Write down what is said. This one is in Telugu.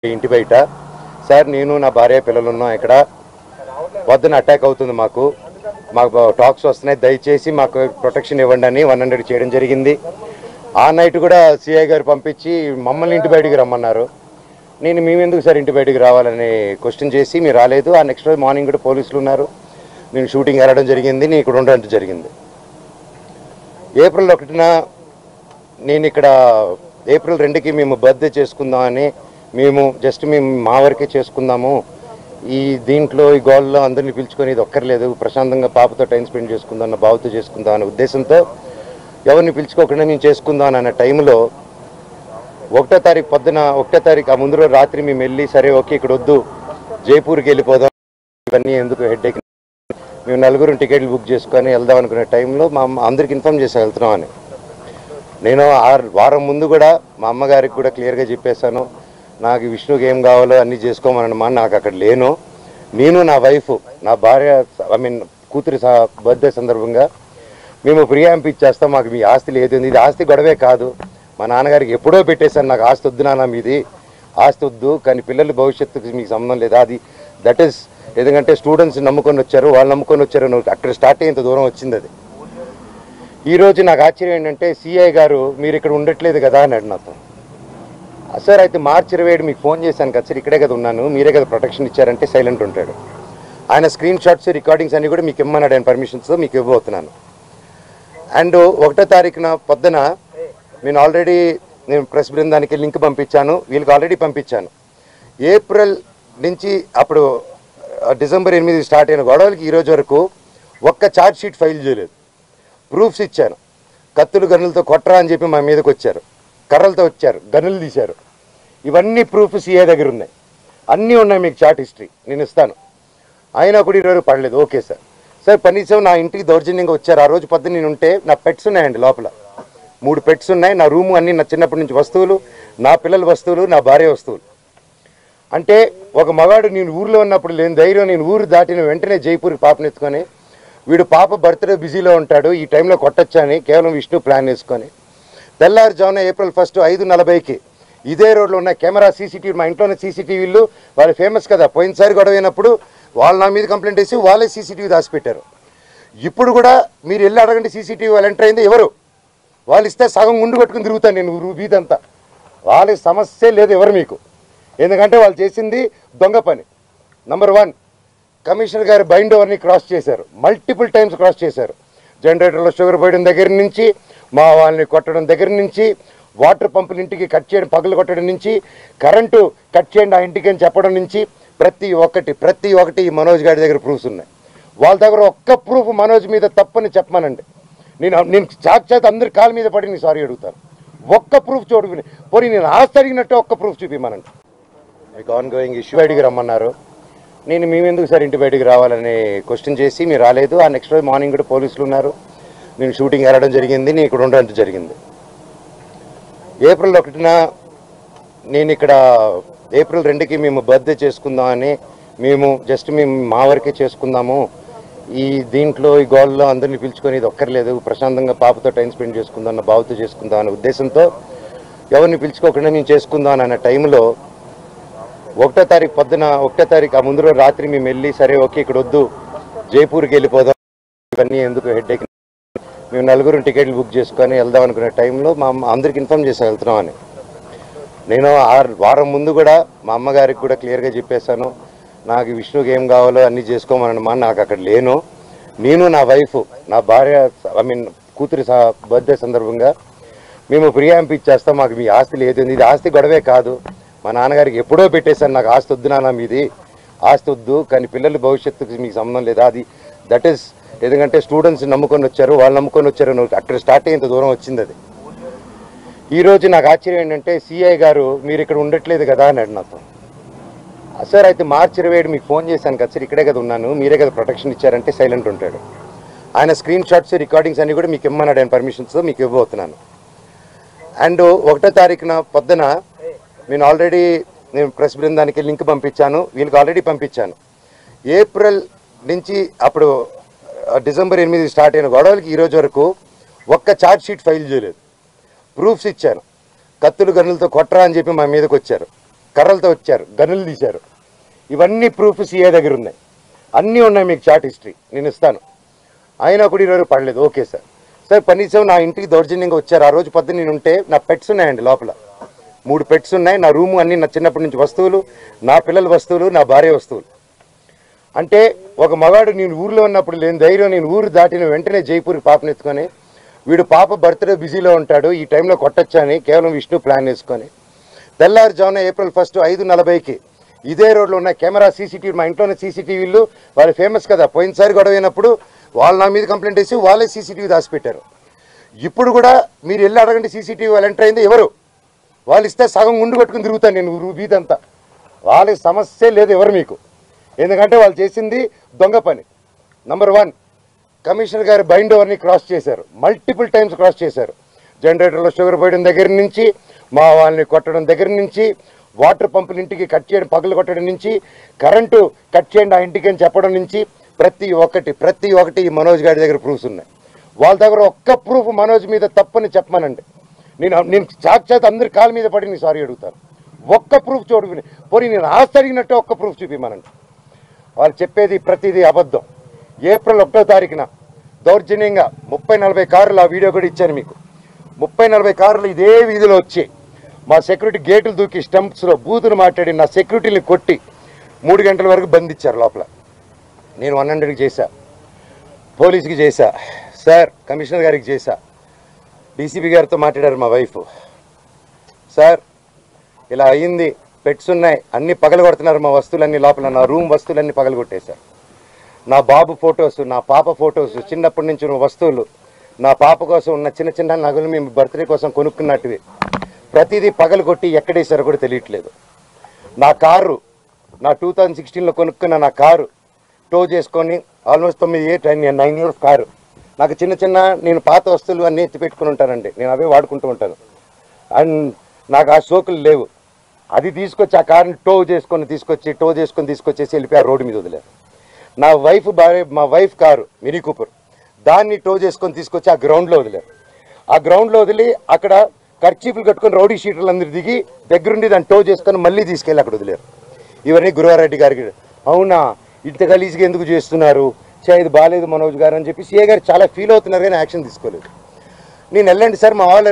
ఇంటి బయట సార్ నేను నా భార్య పిల్లలు ఉన్నాం. ఇక్కడ పొద్దున అటాక్ అవుతుంది. మాకు టాక్స్ వస్తున్నాయి, దయచేసి మాకు ప్రొటెక్షన్ ఇవ్వండి అని 100 చేయడం జరిగింది. ఆ నైట్ కూడా సిఐ గారు పంపించి మమ్మల్ని ఇంటి బయటికి రమ్మన్నారు. నేను మేమెందుకు సార్ ఇంటి బయటికి రావాలని క్వశ్చన్ చేసి మీరు రాలేదు. ఆ నెక్స్ట్ రోజు మార్నింగ్ కూడా పోలీసులు ఉన్నారు. నేను షూటింగ్ వెళ్ళడం జరిగింది, నేను ఇక్కడ ఉండడం జరిగింది. ఏప్రిల్ 1న నేను ఇక్కడ ఏప్రిల్ 2కి మేము బర్త్డే చేసుకుందామని మేము మా వరకే చేసుకుందాము, ఈ దీంట్లో ఈ గోల్లో అందరినీ పిలుచుకొని ఇది ఒక్కర్లేదు, ప్రశాంతంగా పాపతో టైం స్పెండ్ చేసుకుందాం అన్న బావతో చేసుకుందాం అనే ఉద్దేశంతో ఎవరిని పిలుచుకోకుండా నేను చేసుకుందాం అన్న టైంలో 1వ తారీఖు పొద్దున 1వ తారీఖు ఆ ముందు రోజు రాత్రి మేము వెళ్ళి సరే ఓకే ఇక్కడ వద్దు జైపూర్కి వెళ్ళిపోదాం, ఇవన్నీ ఎందుకు హెడ్ఏక్, మేము 4 టికెట్లు బుక్ చేసుకొని వెళ్దాం అనుకునే టైంలో మా అందరికి ఇన్ఫామ్ చేసి వెళ్తున్నామని. నేను వారం ముందు కూడా మా అమ్మగారికి కూడా క్లియర్గా చెప్పేశాను, నాకు విష్ణుకి ఏం కావాలో అన్నీ చేసుకోమనమ్మా, నాకు అక్కడ లేను. నేను నా వైఫ్ నా భార్య కూతురి బర్త్డే సందర్భంగా మేము ప్రియాంప్ ఇచ్చేస్తాం, మాకు మీ ఆస్తి లేదు, ఇది ఆస్తి గొడవే కాదు, మా నాన్నగారికి ఎప్పుడో పెట్టేశాను, నాకు ఆస్తి వద్దు నాన్న, మీది ఆస్తి వద్దు, కానీ పిల్లల భవిష్యత్తుకి మీకు సంబంధం లేదు, అది దట్ ఈస్ ఎందుకంటే స్టూడెంట్స్ నమ్ముకొని వచ్చారు, వాళ్ళు నమ్ముకొని వచ్చారు, అక్కడ స్టార్ట్ అయ్యేంత దూరం వచ్చింది. అది ఈరోజు నాకు ఆశ్చర్యం ఏంటంటే సిఐ గారు మీరు ఇక్కడ ఉండట్లేదు కదా అన్నాడు నాతో. సార్ అయితే మార్చి 27 మీకు ఫోన్ చేశాను కదా సార్, ఇక్కడే కదా ఉన్నాను, మీరే కదా ప్రొటెక్షన్ ఇచ్చారంటే సైలెంట్ ఉంటాడు. ఆయన స్క్రీన్ షాట్స్ రికార్డింగ్స్ అన్నీ కూడా మీకు ఇమ్మన్నాడు, ఆయన పర్మిషన్స్తో మీకు ఇవ్వబోతున్నాను. అండ్ 1వ తారీఖున పొద్దున నేను ప్రెస్ బృందానికి లింక్ పంపించాను, వీళ్ళకి ఆల్రెడీ పంపించాను. ఏప్రిల్ నుంచి అప్పుడు డిసెంబర్ 8 స్టార్ట్ అయిన గొడవలకి ఈరోజు వరకు ఒక్క ఛార్జ్ షీట్ ఫైల్ చేయలేదు. ప్రూఫ్స్ ఇచ్చాను, కత్తులు గన్నులతో కొట్టరా అని చెప్పి మా మీదకి వచ్చారు, కర్రలతో వచ్చారు, గన్నులు తీశారు, ఇవన్నీ ప్రూఫ్ సిఐ దగ్గర ఉన్నాయి, అన్నీ ఉన్నాయి, మీకు చార్ట్ హిస్టరీ నేను ఇస్తాను. అయినా కూడా ఈరోజు పడలేదు. ఓకే సార్, సార్ కనీసం నా ఇంటికి దౌర్జన్యంగా వచ్చారు, ఆ రోజు పొద్దున్న నేను ఉంటే నా పెట్స్ ఉన్నాయండి, లోపల 3 పెట్స్ ఉన్నాయి, నా రూము అన్నీ నా చిన్నప్పటి నుంచి వస్తువులు, నా పిల్లల వస్తువులు, నా భార్య వస్తువులు. అంటే ఒక మగాడు నేను ఊరిలో ఉన్నప్పుడు లేని ధైర్యం, నేను ఊరు దాటిన వెంటనే జైపూర్కి పాపనెత్తుకొని వీడు పాప బర్త్డే బిజీలో ఉంటాడు, ఈ టైంలో కొట్టచ్చా అని కేవలం విష్ణు ప్లాన్ వేసుకొని తెల్లారుజామున ఏప్రిల్ 1 5:40కి ఇదే రోడ్లో ఉన్న కెమెరా సీసీటీవీ, మా ఇంట్లోనే సీసీటీవీలు, వాళ్ళు ఫేమస్ కదా, పోయినసారి గొడవ అయినప్పుడు వాళ్ళు నా మీద కంప్లైంట్ వేసి వాళ్ళే సీసీటీవీ దాచిపెట్టారు. ఇప్పుడు కూడా మీరు వెళ్ళి అడగండి, సీసీటీవీ వాళ్ళు ఎంటర్ అయింది ఎవరు, వాళ్ళు ఇస్తే సగం గుండు కొట్టుకుని తిరుగుతాను నేను వీధంతా, వాళ్ళకి సమస్య లేదు ఎవరు మీకు, ఎందుకంటే వాళ్ళు చేసింది దొంగ పని. నంబర్ 1, కమిషనర్ గారు బైండ్ ఓవర్ని క్రాస్ చేశారు, మల్టిపుల్ టైమ్స్ క్రాస్ చేశారు. జనరేటర్లో షుగర్ పోయడం దగ్గర నుంచి, మా వాళ్ళని కొట్టడం దగ్గర నుంచి, వాటర్ పంపులు ఇంటికి కట్ చేయడం, పగలు కొట్టడం నుంచి, కరెంటు కట్ చేయండి ఆ ఇంటికి అని చెప్పడం నుంచి, ప్రతి ఒక్కటి ఈ మనోజ్ గారి దగ్గర ప్రూఫ్స్ ఉన్నాయి. వాళ్ళ దగ్గర ఒక్క ప్రూఫ్ మనోజ్ మీద తప్పని చెప్పమనండి, నేను సాక్షాత్ అందరి కాళ్ళ మీద పడి నేను సారీ అడుగుతాను. ఒక్క ప్రూఫ్ చూడుకుని పోనీ నేను ఆస్తి అడిగినట్టు ఒక్క ప్రూఫ్ చూపిమనండి. మీకు ఆన్గోయింగ్ ఇష్యూ బయటికి రమ్మన్నారు. నేను మేమెందుకు సార్ ఇంటి బయటికి రావాలని క్వశ్చన్ చేసి మీరు రాలేదు. ఆ నెక్స్ట్ రోజు మార్నింగ్ కూడా పోలీసులు ఉన్నారు. నేను షూటింగ్ వెళ్ళడం జరిగింది, నేను ఇక్కడ ఉండడం జరిగింది. ఏప్రిల్ 1న నేను ఇక్కడ ఏప్రిల్ 2కి మేము బర్త్డే చేసుకుందామని మేము మా వరకే చేసుకుందాము, ఈ దీంట్లో ఈ గోల్లో అందరినీ పిలుచుకొని ఇది ఒక్కర్లేదు, ప్రశాంతంగా పాపతో టైం స్పెండ్ చేసుకుందాం అన్న బావతో చేసుకుందాం అనే ఉద్దేశంతో ఎవరిని పిలుచుకోకుండా నేను చేసుకుందాం అన్న టైంలో 1వ తారీఖు పొద్దున 1వ తారీఖు ఆ ముందు రోజు రాత్రి మేము వెళ్ళి సరే ఓకే ఇక్కడ వద్దు జైపూర్కి వెళ్ళిపోదాం, ఇవన్నీ ఎందుకు హెడ్ఏక్, మేము 4 టికెట్లు బుక్ చేసుకొని వెళ్దాం అనుకునే టైంలో మా అందరికి ఇన్ఫామ్ చేసి వెళ్తున్నామని. నేను వారం ముందు కూడా మా అమ్మగారికి కూడా క్లియర్గా చెప్పేశాను, నాకు విష్ణుకి ఏం కావాలో అన్నీ చేసుకోమనమ్మా, నాకు అక్కడ లేను. నేను నా వైఫ్ నా భార్య కూతురి బర్త్డే సందర్భంగా మేము ప్రియాంప్ ఇచ్చేస్తాం, మాకు మీ ఆస్తి లేదు, ఇది ఆస్తి గొడవే కాదు, మా నాన్నగారికి ఎప్పుడో పెట్టేశాను, నాకు ఆస్తి వద్దు నాన్న, మీది ఆస్తి వద్దు, కానీ పిల్లల భవిష్యత్తుకి మీకు సంబంధం లేదు, అది దట్ ఈస్ ఎందుకంటే స్టూడెంట్స్ నమ్ముకొని వచ్చారు, వాళ్ళు నమ్ముకొని వచ్చారు, అక్కడ స్టార్ట్ అయ్యేంత దూరం వచ్చింది. అది ఈరోజు నాకు ఆశ్చర్యం ఏంటంటే సిఐ గారు మీరు ఇక్కడ ఉండట్లేదు కదా అన్నాడు నాతో. సార్ అయితే మార్చి 27 మీకు ఫోన్ చేశాను కదా సార్, ఇక్కడే కదా ఉన్నాను, మీరే కదా ప్రొటెక్షన్ ఇచ్చారంటే సైలెంట్ ఉంటాడు. ఆయన స్క్రీన్ షాట్స్ రికార్డింగ్స్ అన్నీ కూడా మీకు ఇమ్మన్నాడు, ఆయన పర్మిషన్స్తో మీకు ఇవ్వబోతున్నాను. అండ్ 1వ తారీఖున పొద్దున నేను ప్రెస్ బృందానికి లింక్ పంపించాను, వీళ్ళకి ఆల్రెడీ పంపించాను. ఏప్రిల్ నుంచి అప్పుడు డిసెంబర్ 8 స్టార్ట్ అయిన గొడవలకి ఈరోజు వరకు ఒక్క ఛార్జ్ షీట్ ఫైల్ చేయలేదు. ప్రూఫ్స్ ఇచ్చాను, కత్తులు గన్నులతో కొట్టరా అని చెప్పి మా మీదకి వచ్చారు, కర్రలతో వచ్చారు, గనులు తీశారు. ఇవన్నీ ప్రూఫ్ సీఏ దగ్గర ఉన్నాయి, అన్నీ ఉన్నాయి, మీకు చాట్ హిస్టరీ నేను ఇస్తాను. అయినా కూడా ఈరోజు పడలేదు. ఓకే సార్, సార్ కనీసం నా ఇంటికి దౌర్జన్యంగా వచ్చారు. ఆ రోజు పొద్దున్న నేను ఉంటే నా పెట్స్ ఉన్నాయండి, లోపల 3 పెట్స్ ఉన్నాయి. నా రూము అన్నీ నా చిన్నప్పటి నుంచి వస్తువులు, నా పిల్లల వస్తువులు, నా భార్య వస్తువులు. అంటే ఒక మగాడు నేను ఊరిలో ఉన్నప్పుడు లేని ధైర్యం, నేను ఊరు దాటిన వెంటనే జైపూర్కి పాపనెత్తుకొని, వీడు పాప బర్త్డే బిజీలో ఉంటాడు, ఈ టైంలో కొట్టొచ్చా అని కేవలం విష్ణు ప్లాన్ వేసుకొని తెల్లారుజామున April 1 5:40కి ఇదే రోడ్లో ఉన్న కెమెరా సీసీటీవీ, మా ఇంట్లోనే సీసీటీవీలు, వాళ్ళు ఫేమస్ కదా, పోయినసారి గొడవ అయినప్పుడు వాళ్ళు నా మీద కంప్లైంట్ వేసి వాళ్ళే సీసీటీవీ దాచిపెట్టారు. ఇప్పుడు కూడా మీరు వెళ్ళి అడగండి, సీసీటీవీ వాళ్ళు ఎంటర్ అయింది ఎవరు, వాళ్ళు ఇస్తే సగం గుండు కొట్టుకుని తిరుగుతాను నేను వీధంతా. వాళ్ళకి సమస్య లేదు ఎవరు మీకు, ఎందుకంటే వాళ్ళు చేసింది దొంగ పని. నంబర్ 1, కమిషనర్ గారి బైండ్ ఓవర్ని క్రాస్ చేశారు, మల్టిపుల్ టైమ్స్ క్రాస్ చేశారు. జనరేటర్లో షుగర్ పోయడం దగ్గర నుంచి, మా వాళ్ళని కొట్టడం దగ్గర నుంచి, వాటర్ పంపులు ఇంటికి కట్ చేయడం, పగలు కొట్టడం నుంచి, కరెంటు కట్ చేయండి ఆ ఇంటికి అని చెప్పడం నుంచి, ప్రతి ఒక్కటి ఈ మనోజ్ గారి దగ్గర ప్రూఫ్స్ ఉన్నాయి. వాళ్ళ దగ్గర ఒక్క ప్రూఫ్ మనోజ్ మీద తప్పని చెప్పమనండి, నేను సాక్షాత్ అందరి కాళ్ళ మీద పడి నేను సారీ అడుగుతాను. ఒక్క ప్రూఫ్ చూడు, పోనీ నేను ఆస్తి అడిగినట్టే ఒక్క ప్రూఫ్ చూపిమనండి. వాళ్ళు చెప్పేది ప్రతిదీ అబద్ధం. April 1వ తారీఖున దౌర్జన్యంగా 30-40 కార్లు, ఆ వీడియో కూడా ఇచ్చాను మీకు, 30-40 కార్లు ఇదే వీధిలో వచ్చి మా సెక్యూరిటీ గేట్లు దూకి స్టంప్స్లో బూతులు మాట్లాడి నా సెక్యూరిటీని కొట్టి 3 గంటల వరకు బంధించారు లోపల. నేను 100కి చేశా, పోలీసుకి చేశా, సార్ కమిషనర్ గారికి చేశా, డీసీపీ గారితో మాట్లాడారు మా వైఫ్, సార్ ఇలా అయ్యింది, పెట్స్ ఉన్నాయి, అన్నీ పగలగొడుతున్నారు, మా వస్తువులన్నీ లోపల, నా రూమ్ వస్తువులన్నీ పగలగొట్టేశారు. నా బాబు ఫొటోస్, నా పాప ఫొటోస్, చిన్నప్పటి నుంచి ఉన్న వస్తువులు, నా పాప కోసం ఉన్న చిన్న చిన్న నగలు మేము బర్త్డే కోసం కొనుక్కున్నట్టువి ప్రతిదీ పగలగొట్టి ఎక్కడేశారో కూడా తెలియట్లేదు. నా కారు, నా 2016లో కొనుక్కున్న నా కారు టో చేసుకొని ఆల్మోస్ట్ 9 ఇయర్స్ కారు, నాకు చిన్న చిన్న నేను పాత వస్తువులు అన్నీ ఎత్తి పెట్టుకుని ఉంటానండి, నేను అవే వాడుకుంటూ ఉంటాను. అండ్ నాకు ఆ షోకులు లేవు. అది తీసుకొచ్చి ఆ కార్ని టో చేసుకొని తీసుకొచ్చేసి వెళ్ళిపోయి ఆ రోడ్డు మీద వదిలేరు. నా వైఫ్ భార్య, మా వైఫ్ కారు మినీ కూపర్, దాన్ని టో చేసుకొని తీసుకొచ్చి ఆ గ్రౌండ్లో వదిలేరు. ఆ గ్రౌండ్లో వదిలి అక్కడ కర్చీపులు కట్టుకొని రౌడీ షీటర్లు అందరూ దిగి దగ్గరుండి దాన్ని టో చేసుకొని మళ్ళీ తీసుకెళ్ళి అక్కడ వదిలేరు. ఇవన్నీ గురువారెడ్డి గారికి, అవునా ఇంత గలీజ్గా ఎందుకు చేస్తున్నారు, ఇది బాగాలేదు మనోజ్ గారు అని చెప్పి సీఏ గారు చాలా ఫీల్ అవుతున్నారు, కానీ యాక్షన్ తీసుకోలేదు. నేను వెళ్ళండి సార్ మా వాళ్ళు